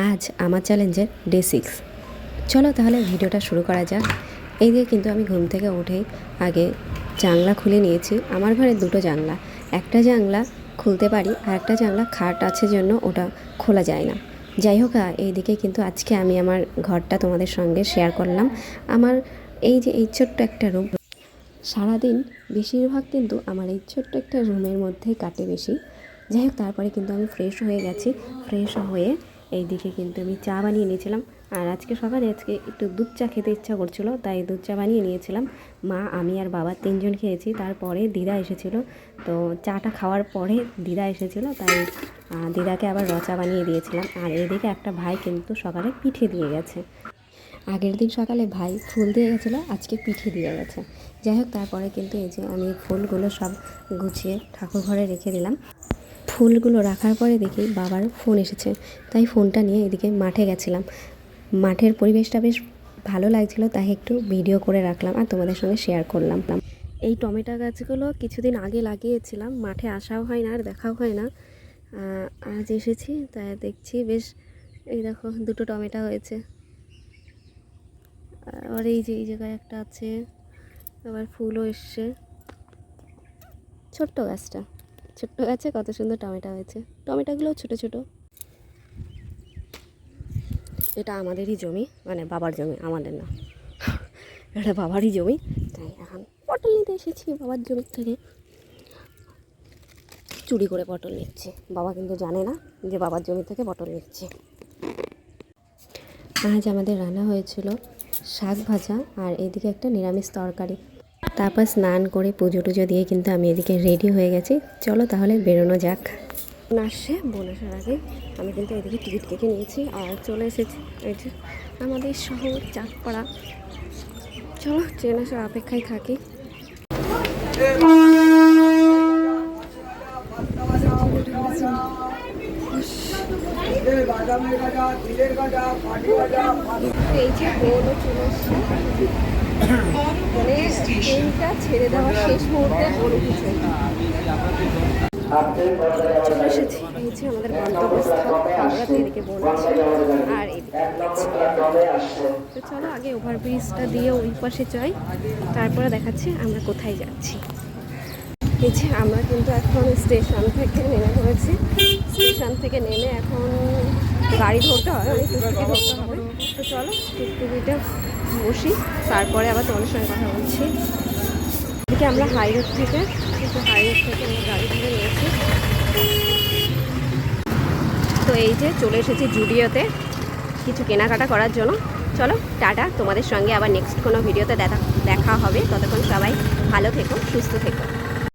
আজ আমার চ্যালেঞ্জের ডে 6। চলো তাহলে ভিডিওটা শুরু করা যাক। এই দিয়ে কিন্তু আমি ঘুম থেকে উঠেই আগে জানলা খুলে নিয়েছি। আমার ঘরে দুটো জানলা, একটা জানলা খুলতে পারি আর একটা জানলা খাট আছে জন্য ওটা খোলা যায় না। যাই হোক, এইদিকে কিন্তু আজকে আমি আমার ঘরটা তোমাদের সঙ্গে শেয়ার করলাম। আমার এই ছোট্ট একটা রুম, সারাদিন বেশিরভাগ কিন্তু আমার এই ছোট্ট একটা রুমের মধ্যেই কাটে বেশি। যাই হোক, তারপরে কিন্তু আমি ফ্রেশ হয়ে গেছি। ফ্রেশ হয়ে এইদিকে কিন্তু আমি চা বানিয়ে নিয়েছিলাম। আর আজকে সকালে একটু দুধ চা খেতে ইচ্ছা করছিলো, তাই দুধ চা বানিয়ে নিয়েছিলাম। মা, আমি আর বাবা তিনজন খেয়েছি। তারপরে দিদা এসেছিলো, তো চাটা খাওয়ার পরে দিদা এসেছিলো, তাই দিদাকে আবার রচা বানিয়ে দিয়েছিলাম। আর এদিকে একটা ভাই কিন্তু সকালে পিঠে দিয়ে গেছে। আগের দিন সকালে ভাই ফুল দিয়ে গেছিলো, আজকে পিঠে দিয়ে গেছে। যাই হোক, তারপরে কিন্তু এই যে আমি ফুলগুলো সব গুছিয়ে ঠাকুর ঘরে রেখে দিলাম। ফুলগুলো রাখার পরে দেখি বাবার ফোন এসেছে, তাই ফোনটা নিয়ে এদিকে মাঠে গেছিলাম। মাঠের পরিবেশটা বেশ ভালো লাগছিলো, তাই একটু ভিডিও করে রাখলাম আর তোমাদের সঙ্গে শেয়ার করলাম। এই টমেটো গাছগুলো কিছুদিন আগে লাগিয়েছিলাম, মাঠে আসাও হয় না আর দেখাও হয় না। আজ এসেছি, তাই দেখছি বেশ, এই দেখো দুটো টমেটো হয়েছে। আর এই যে এই জায়গায় একটা আছে, আবার ফুলও এসছে। ছোট্ট গাছে কত সুন্দর টমেটো হয়েছে। টমেটোগুলোও ছোট ছোট। এটা আমাদেরই জমি, মানে বাবার জমি, আমাদের না, এটা বাবারই জমি। তাই এখন পটল নিতে এসেছি বাবার জমি থেকে। চুরি করে পটল নিচ্ছি, বাবা কিন্তু জানে না যে বাবার জমি থেকে পটল নিচ্ছি। আজ আমাদের রান্না হয়েছিল শাক ভাজা আর এদিকে একটা নিরামিষ তরকারি। তারপর স্নান করে পুজো টুজো দিয়ে কিন্তু আমি এদিকে রেডি হয়ে গেছি। চলো তাহলে বেরোনো যাক। বোন আসার আগে আমি কিন্তু এদিকে টিকিট কেটে নিয়েছি আর চলে এসেছি এই যে আমাদের শহর চাঁদপাড়া। চলো ট্রেন আসার অপেক্ষায় থাকি। এই যে বোনও চলে এসছে, মানে ট্রেনটা ছেড়ে দেওয়ার শেষ মুহূর্তে বোন উঠেছে। চলে এসেছি, এই যে আমাদের গন্তব্যস্থল হাওড়াতে। এদিকে বোন আছে আর তো চলো আগে ওভারব্রিজটা দিয়ে ওই পাশে যাই, তারপরে দেখাচ্ছি আমরা কোথায় যাচ্ছি। এই যে আমরা কিন্তু এখন স্টেশন থেকে নেমে পড়েছি। স্টেশন থেকে নেমে এখন গাড়ি ধরতে হয়, অনেক টুকটুকি ধরতে হবে। তো চলো টুকটুকিটা বসি, তারপরে আবার তোমাদের সঙ্গে কথা বলছি। এদিকে আমরা হাইরোড থেকে আমরা গাড়ি ধরে নিয়েছি। তো এই যে চলে এসেছি জুডিওতে কিছু কেনাকাটা করার জন্য। চলো টাটা, তোমাদের সঙ্গে আবার নেক্সট কোনো ভিডিওতে দেখা হবে। ততক্ষণ সবাই ভালো থেকো, সুস্থ থেকো।